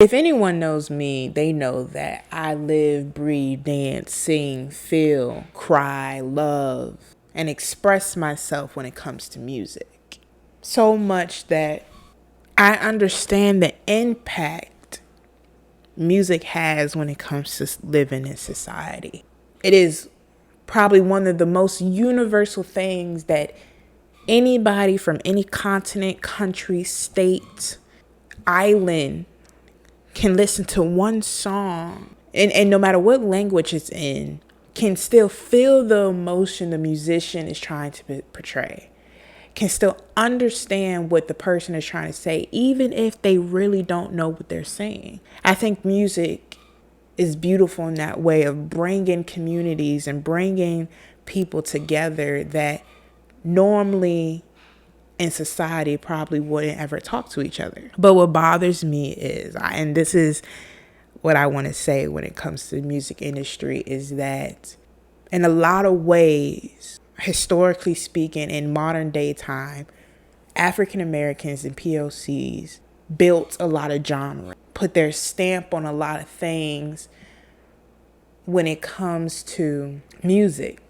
If anyone knows me, they know that I live, breathe, dance, sing, feel, cry, love, and express myself when it comes to music. So much that I understand the impact music has when it comes to living in society. It is probably one of the most universal things that anybody from any continent, country, state, island can listen to one song and no matter what language it's in, can still feel the emotion the musician is trying to portray, can still understand what the person is trying to say, even if they really don't know what they're saying. I think music is beautiful in that way of bringing communities and bringing people together that normally in society probably wouldn't ever talk to each other. But what bothers me is, and this is what I want to say when it comes to the music industry, is that in a lot of ways, historically speaking, in modern day time, African Americans and POCs built a lot of genre, put their stamp on a lot of things when it comes to music.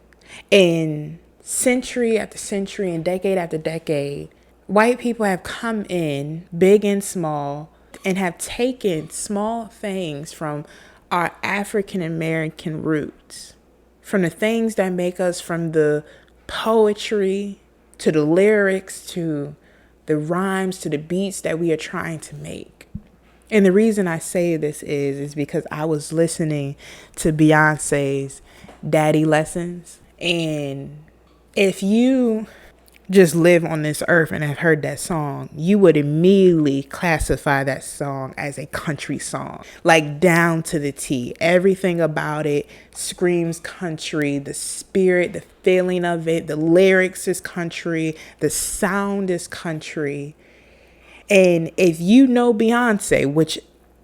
And century after century and decade after decade, white people have come in, big and small, and have taken small things from our African American roots, from the things that make us, from the poetry to the lyrics to the rhymes to the beats that we are trying to make. And the reason I say this is because I was listening to Beyonce's Daddy Lessons. And if you just live on this earth and have heard that song, you would immediately classify that song as a country song, like down to the T. Everything about it screams country. The spirit, the feeling of it, the lyrics is country, the sound is country. And if you know Beyonce, which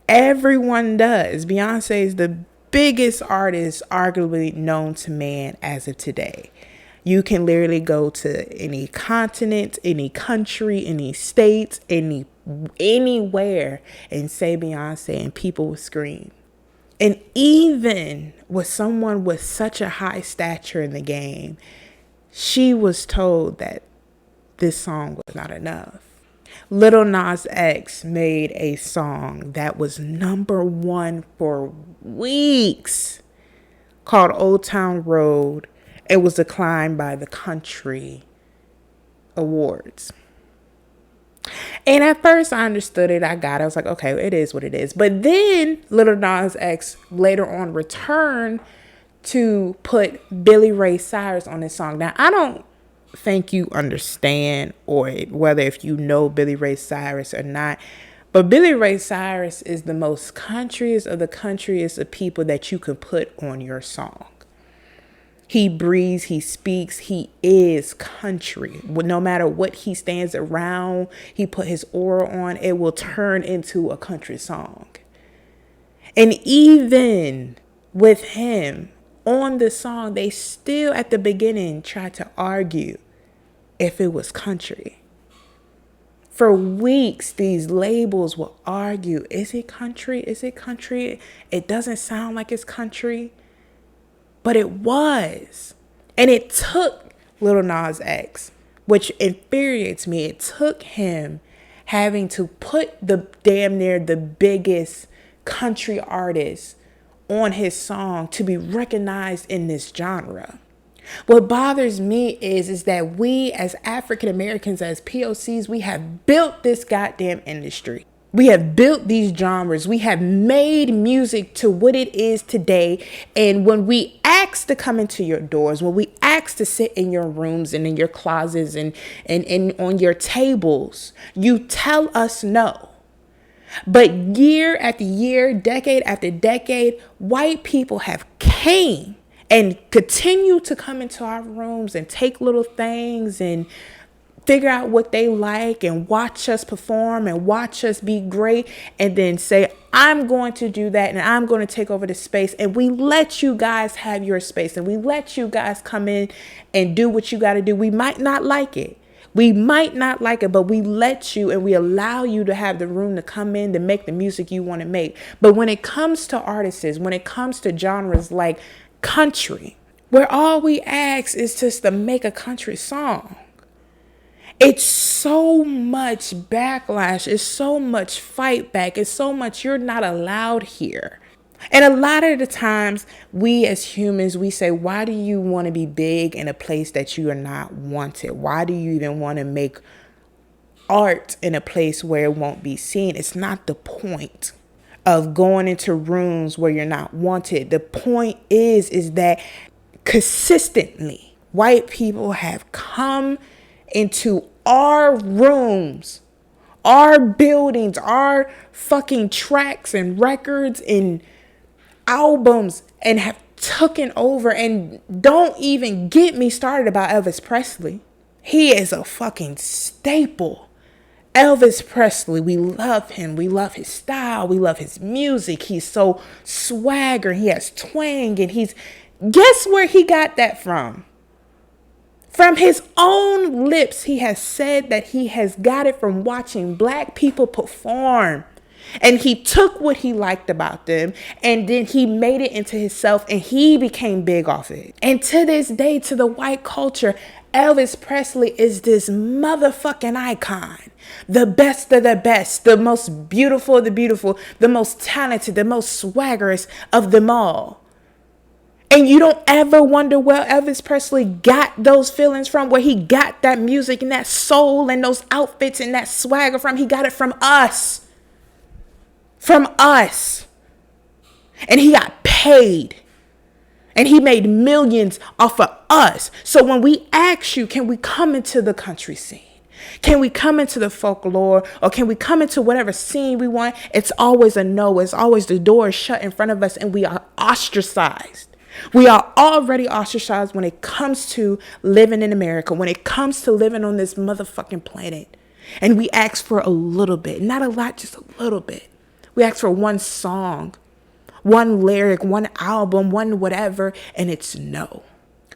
everyone does, Beyonce is the biggest artist arguably known to man as of today. You can literally go to any continent, any country, any state, anywhere and say Beyonce and people will scream. And even with someone with such a high stature in the game, she was told that this song was not enough. Lil Nas X made a song that was #1 for weeks called Old Town Road. It was declined by the Country Awards. And at first I understood it. I got it. I was like, okay, it is what it is. But then Lil Nas X later on returned to put Billy Ray Cyrus on this song. Now, I don't think you understand or whether if you know Billy Ray Cyrus or not, but Billy Ray Cyrus is the most countryest of the countryest of people that you can put on your song. He breathes, he speaks, he is country. No matter what he stands around, he put his aura on, it will turn into a country song. And even with him on the song, they still at the beginning tried to argue if it was country. For weeks, these labels will argue, is it country? Is it country? It doesn't sound like it's country. But it was. And it took Lil Nas X, which infuriates me. It took him having to put the damn near the biggest country artist on his song to be recognized in this genre. What bothers me is that we as African Americans, as POCs, we have built this goddamn industry. We have built these genres. We have made music to what it is today. And when we ask to come into your doors, when we ask to sit in your rooms and in your closets and on your tables, you tell us no. But year after year, decade after decade, white people have came and continue to come into our rooms and take little things and figure out what they like and watch us perform and watch us be great and then say, I'm going to do that and I'm going to take over the space. And we let you guys have your space and we let you guys come in and do what you got to do. We might not like it. We might not like it, but we let you and we allow you to have the room to come in to make the music you want to make. But when it comes to artists, when it comes to genres like country, where all we ask is just to make a country song, it's so much backlash. It's so much fight back. It's so much you're not allowed here. And a lot of the times we as humans, we say, why do you want to be big in a place that you are not wanted? Why do you even want to make art in a place where it won't be seen? It's not the point of going into rooms where you're not wanted. The point is that consistently white people have come into our rooms, our buildings, our fucking tracks and records and albums, and have taken over. And don't even get me started about Elvis Presley. He is a fucking staple. Elvis Presley, we love him. We love his style. We love his music. He's so swagger. He has twang, and guess where he got that from? From his own lips, he has said that he has got it from watching black people perform. And he took what he liked about them and then he made it into himself, and he became big off it. And to this day, to the white culture, Elvis Presley is this motherfucking icon. The best of the best, the most beautiful of the beautiful, the most talented, the most swaggerous of them all. And you don't ever wonder where Elvis Presley got those feelings from, where he got that music and that soul and those outfits and that swagger from. He got it from us. From us. And he got paid. And he made millions off of us. So when we ask you, can we come into the country scene? Can we come into the folklore, or can we come into whatever scene we want? It's always a no. It's always the door is shut in front of us, and we are ostracized. We are already ostracized when it comes to living in America, when it comes to living on this motherfucking planet. And we ask for a little bit, not a lot, just a little bit. We ask for one song, one lyric, one album, one whatever, and it's no.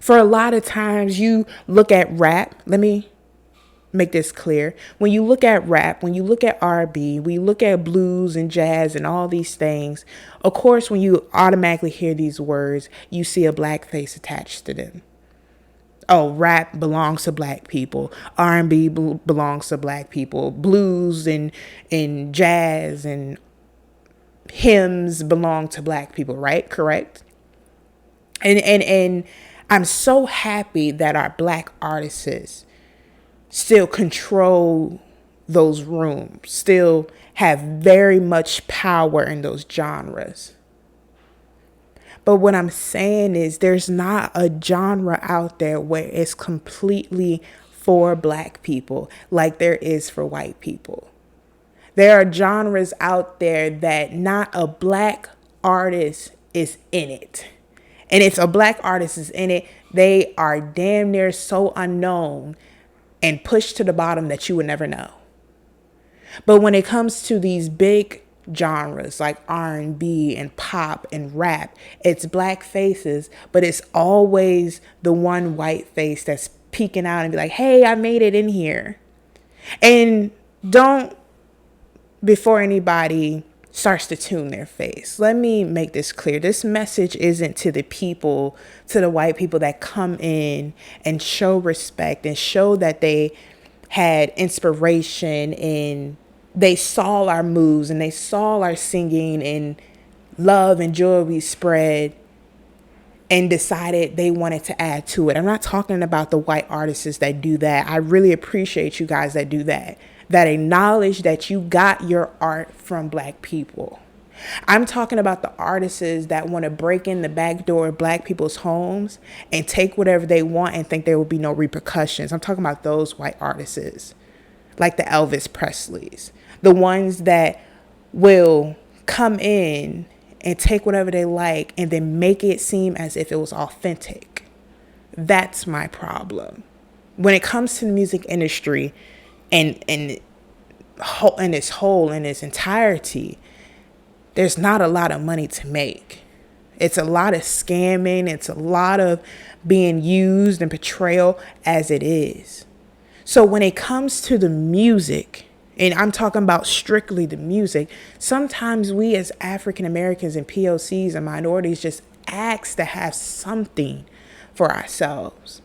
For a lot of times you look at rap, let me make this clear. When you look at rap, when you look at R&B, we look at blues and jazz and all these things, of course, when you automatically hear these words, you see a black face attached to them. Oh, rap belongs to black people. R&B belongs to black people. Blues and jazz and hymns belong to black people, right? Correct? And I'm so happy that our black artists still control those rooms, still have very much power in those genres. But what I'm saying is there's not a genre out there where it's completely for black people like there is for white people. There are genres out there that not a black artist is in it. And if a black artist is in it, they are damn near so unknown and pushed to the bottom that you would never know. But when it comes to these big genres like R&B and pop and rap, it's black faces, but it's always the one white face that's peeking out and be like, hey, I made it in here. And don't, before anybody starts to tune their face, let me make this clear. This message isn't to the people, to the white people that come in and show respect and show that they had inspiration and they saw our moves and they saw our singing and love and joy we spread and decided they wanted to add to it. I'm not talking about the white artists that do that. I really appreciate you guys that do that acknowledge that you got your art from black people. I'm talking about the artists that want to break in the back door of black people's homes and take whatever they want and think there will be no repercussions. I'm talking about those white artists, like the Elvis Presleys, the ones that will come in and take whatever they like and then make it seem as if it was authentic. That's my problem. When it comes to the music industry and its whole, in its entirety, there's not a lot of money to make. It's a lot of scamming. It's a lot of being used and portrayal as it is. So when it comes to the music, and I'm talking about strictly the music, sometimes we as African Americans and POCs and minorities just ask to have something for ourselves.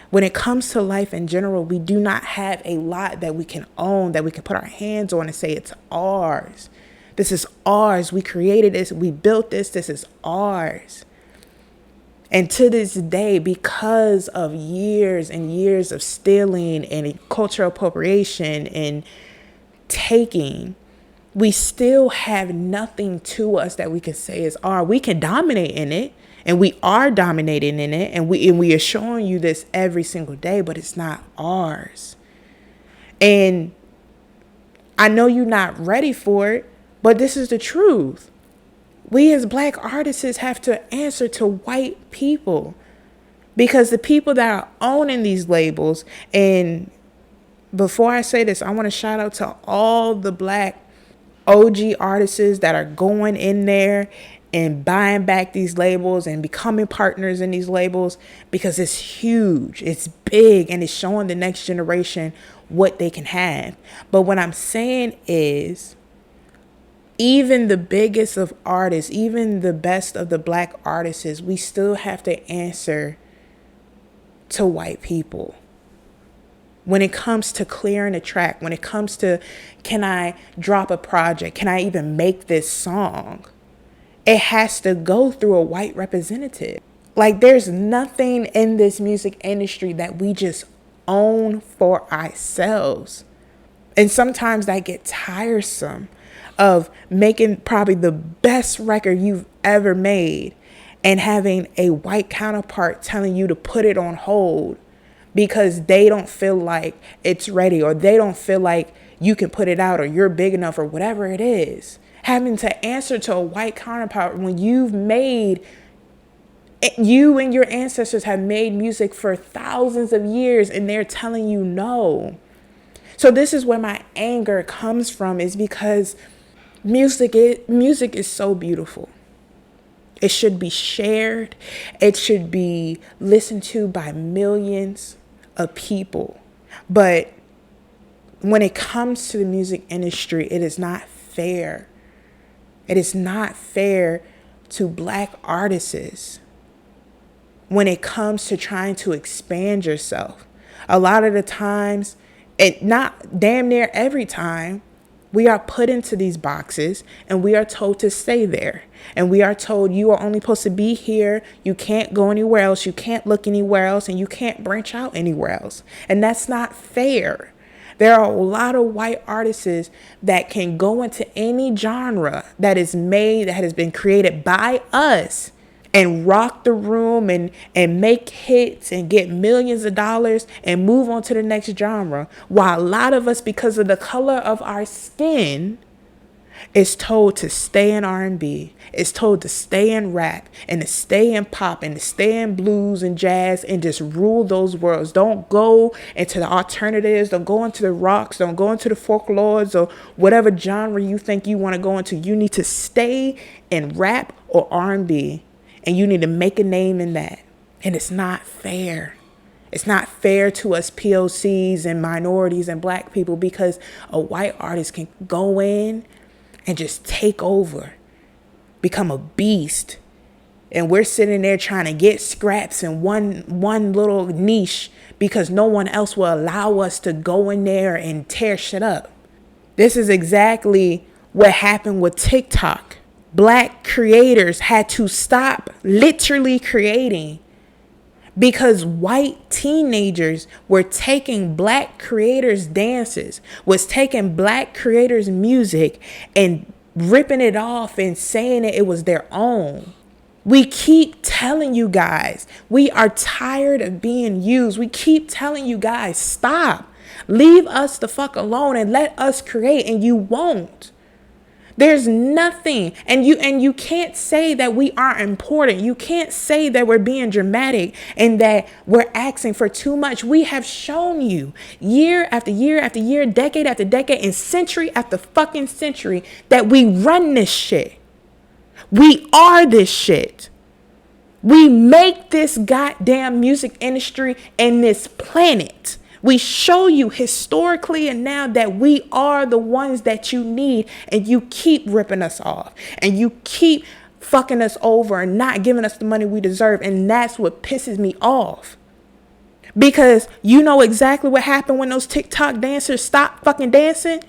When it comes to life in general, we do not have a lot that we can own, that we can put our hands on and say it's ours. This is ours. We created this. We built this. This is ours. And to this day, because of years and years of stealing and cultural appropriation and taking, we still have nothing to us that we can say is ours. We can dominate in it, and we are dominating in it, and we are showing you this every single day, but it's not ours. And I know you're not ready for it, but this is the truth. We as Black artists have to answer to white people, because the people that are owning these labels, and before I say this, I want to shout out to all the Black OG artists that are going in there and buying back these labels and becoming partners in these labels, because it's huge, it's big, and it's showing the next generation what they can have. But what I'm saying is, even the biggest of artists, even the best of the Black artists, we still have to answer to white people. When it comes to clearing a track, when it comes to, can I drop a project? Can I even make this song? It has to go through a white representative. Like, there's nothing in this music industry that we just own for ourselves. And sometimes that gets tiresome, of making probably the best record you've ever made and having a white counterpart telling you to put it on hold because they don't feel like it's ready, or they don't feel like you can put it out, or you're big enough, or whatever it is. Having to answer to a white counterpart when you and your ancestors have made music for thousands of years, and they're telling you no. So this is where my anger comes from, is because music is so beautiful. It should be shared. It should be listened to by millions of people. But when it comes to the music industry, it is not fair. It is not fair to Black artists when it comes to trying to expand yourself. A lot of the times, and not damn near every time, we are put into these boxes and we are told to stay there. And we are told you are only supposed to be here. You can't go anywhere else. You can't look anywhere else, and you can't branch out anywhere else. And that's not fair. There are a lot of white artists that can go into any genre that is made, that has been created by us, and rock the room and make hits and get millions of dollars and move on to the next genre. While a lot of us, because of the color of our skin, is told to stay in R&B, is told to stay in rap, and to stay in pop, and to stay in blues and jazz, and just rule those worlds. Don't go into the alternatives. Don't go into the rocks. Don't go into the folklores or whatever genre you think you want to go into. You need to stay in rap or R&B. And you need to make a name in that. And it's not fair. It's not fair to us POCs and minorities and Black people, because a white artist can go in and just take over, become a beast. And we're sitting there trying to get scraps in one little niche because no one else will allow us to go in there and tear shit up. This is exactly what happened with TikTok. Black creators had to stop literally creating because white teenagers were taking Black creators' dances, was taking Black creators' music and ripping it off and saying it was their own. We keep telling you guys, we are tired of being used. We keep telling you guys, stop. Leave us the fuck alone and let us create, and you won't. There's nothing, and you can't say that we aren't important. You can't say that we're being dramatic and that we're asking for too much. We have shown you year after year after year, decade after decade, and century after fucking century that we run this shit. We are this shit. We make this goddamn music industry and this planet. We show you historically and now that we are the ones that you need, and you keep ripping us off and you keep fucking us over and not giving us the money we deserve. And that's what pisses me off. Because you know exactly what happened when those TikTok dancers stopped fucking dancing.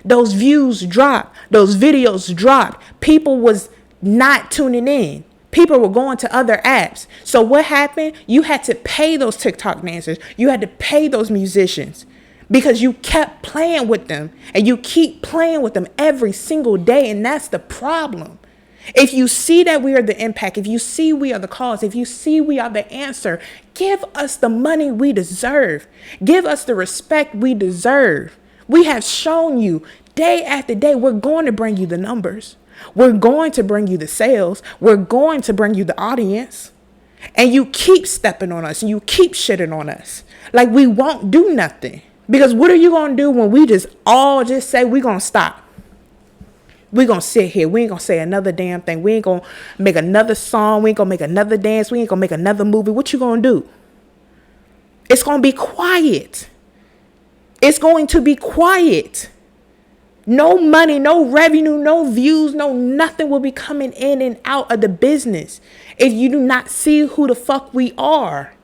Those views dropped. Those videos dropped. People was not tuning in. People were going to other apps. So what happened? You had to pay those TikTok dancers. You had to pay those musicians because you kept playing with them, and you keep playing with them every single day. And that's the problem. If you see that we are the impact, if you see we are the cause, if you see we are the answer, give us the money we deserve. Give us the respect we deserve. We have shown you day after day, we're going to bring you the numbers. We're going to bring you the sales. We're going to bring you the audience. And you keep stepping on us and you keep shitting on us like we won't do nothing. Because what are you going to do when we just say we're going to stop? We're going to sit here. We ain't going to say another damn thing. We ain't going to make another song. We ain't going to make another dance. We ain't going to make another movie. What you going to do? It's going to be quiet. It's going to be quiet. No money, no revenue, no views, no nothing will be coming in and out of the business if you do not see who the fuck we are.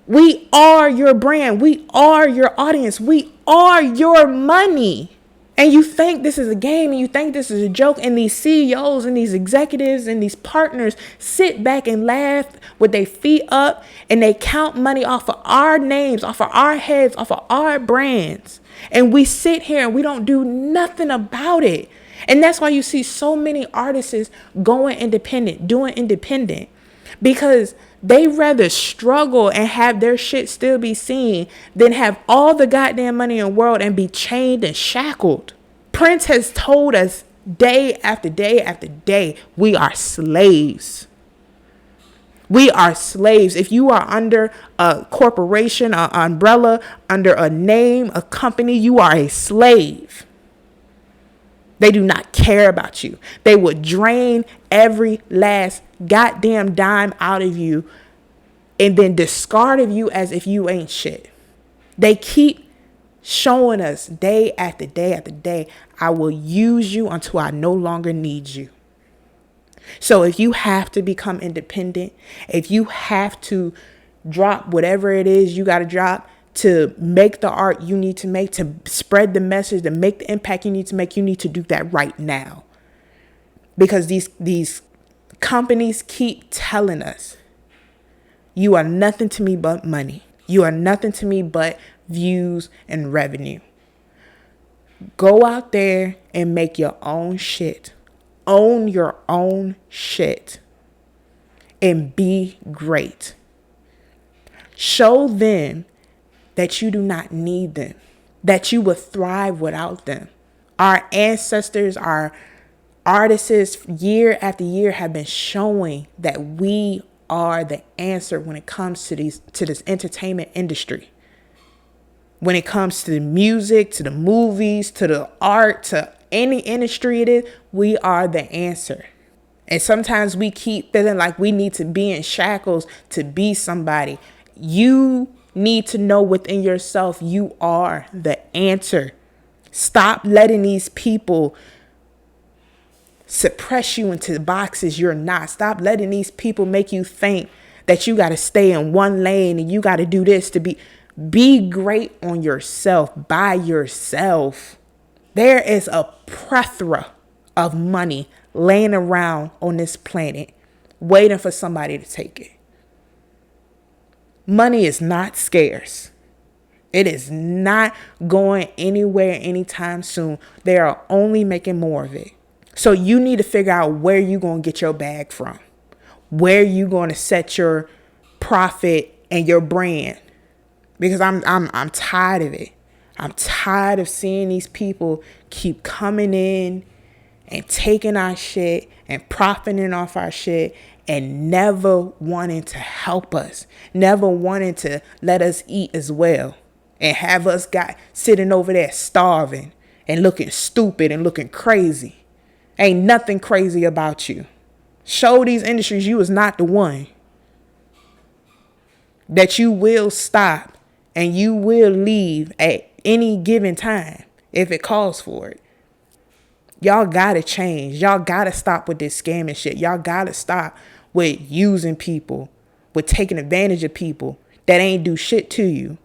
We are your brand. We are your audience. We are your money. And you think this is a game and you think this is a joke, and these CEOs and these executives and these partners sit back and laugh with their feet up, and they count money off of our names, off of our heads, off of our brands. And we sit here and we don't do nothing about it. And that's why you see so many artists going independent, doing independent, because they rather struggle and have their shit still be seen than have all the goddamn money in the world and be chained and shackled. Prince has told us day after day after day, we are slaves. We are slaves. If you are under a corporation, an umbrella, under a name, a company, you are a slave. They do not care about you. They will drain every last goddamn dime out of you and then discard of you as if you ain't shit. They keep showing us day after day after day, I will use you until I no longer need you. So if you have to become independent, if you have to drop whatever it is you got to drop to make the art you need to make, to spread the message, to make the impact you need to do that right now. Because these companies keep telling us, you are nothing to me but money. You are nothing to me but views and revenue. Go out there and make your own shit. Own your own shit. And be great. Show them that you do not need them, that you will thrive without them. Our ancestors, our artists, year after year have been showing that we are the answer when it comes to this entertainment industry. When it comes to the music, to the movies, to the art, to any industry it is, we are the answer. And sometimes we keep feeling like we need to be in shackles to be somebody. You need to know within yourself, you are the answer. Stop letting these people suppress you into the boxes you're not. Stop letting these people make you think that you got to stay in one lane and you got to do this to be great on yourself, by yourself. There is a plethora of money laying around on this planet waiting for somebody to take it. Money is not scarce. It is not going anywhere anytime soon. They are only making more of it. So you need to figure out where you're going to get your bag from, where you're going to set your profit and your brand. Because I'm tired of it. I'm tired of seeing these people keep coming in and taking our shit and profiting off our shit and never wanting to help us, never wanting to let us eat as well, and have us sitting over there starving and looking stupid and looking crazy. Ain't nothing crazy about you. Show these industries you is not the one. That you will stop And you will leave at any given time if it calls for it. Y'all gotta change. Y'all gotta stop with this scamming shit. Y'all gotta stop with using people, with taking advantage of people that ain't do shit to you.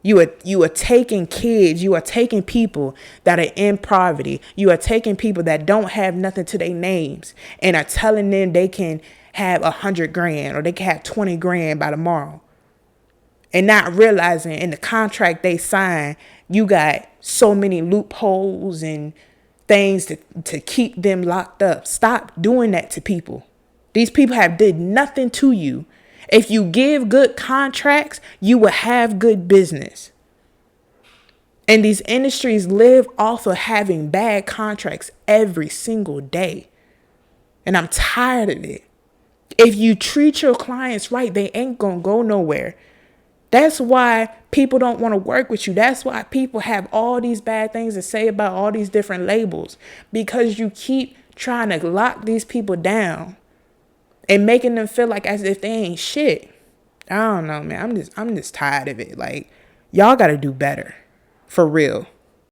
You are taking kids, you are taking people that are in poverty. You are taking people that don't have nothing to their names and are telling them they can have 100 grand or they can have 20 grand by tomorrow. And not realizing in the contract they sign, you got so many loopholes and things to keep them locked up. Stop doing that to people. These people have did nothing to you. If you give good contracts, you will have good business. And these industries live off of having bad contracts every single day. And I'm tired of it. If you treat your clients right, they ain't gonna go nowhere. That's why people don't want to work with you. That's why people have all these bad things to say about all these different labels, because you keep trying to lock these people down and making them feel like as if they ain't shit. I don't know, man. I'm just tired of it. Like, y'all got to do better. For real.